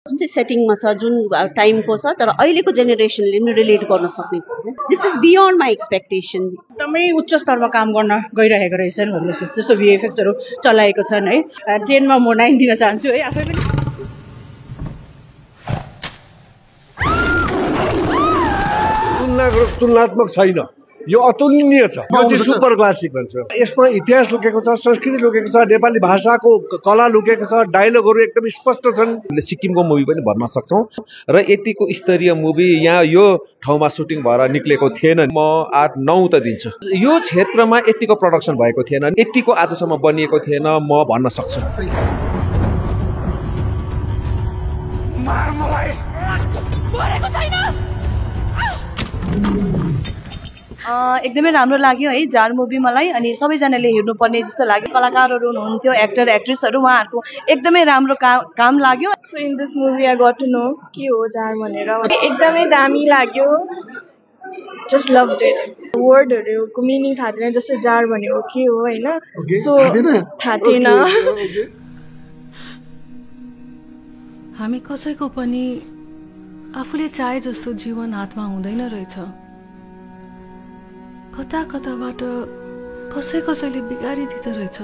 जुन चाहिँ सेटिङमा छ, जुन टाइमको छ, तर अहिलेको जेनेरेसनले पनि रिलेट गर्न सक्ने छ। This is beyond my expectation. एकदमै उच्च स्तरमा काम गर्न गइरहेको रहेछन् भन्नुहोस्, जस्तो भिएफएक्सहरू चलाएको छन् है। 10 मा म 9 दिन चाहन्छु है आफै पनि। तुलनात्मक छैन, यो अतुलनीय छ। यो चाहिँ सुपर क्लासिक भन्छ। यसमा इतिहास लुकेको छ, संस्कृति लुकेको छ, नेपाली भाषाको कला लुकेको छ, डायलगहरू एकदम स्पष्ट छन्। सिक्किमको मुभी पनि भन्न सक्छौँ र यतिको स्तरीय मुभी यहाँ यो ठाउँमा सुटिङ भएर निक्लेको थिएन। म 8-9 त दिन्छु। यो क्षेत्रमा यतिको प्रोडक्सन भएको थिएन, यतिको आजसम्म बनिएको थिएन म भन्न सक्छु। एकदमै राम्रो लाग्यो है जार मुभी मलाई। अनि सबैजनाले हेर्नुपर्ने जस्तो लाग्यो। कलाकारहरू हुनुहुन्थ्यो, एक्टर एक्ट्रेसहरू, उहाँहरूको एकदमै राम्रो काम लाग्यो। So in this movie I got to know के हो जार भनेर। एकदमै दामी लाग्यो, जस्ट लभड इट। वर्डहरूको मिनिङ थाहा थिएन, जस्तो जार भनेको के हो होइन, सो थाहा थिएन। हामी कसैको पनि आफूले चाहे जस्तो जीवन हातमा हुँदैन रहेछ। कता कताबाट कसैले बिगारिदिँदो रहेछ।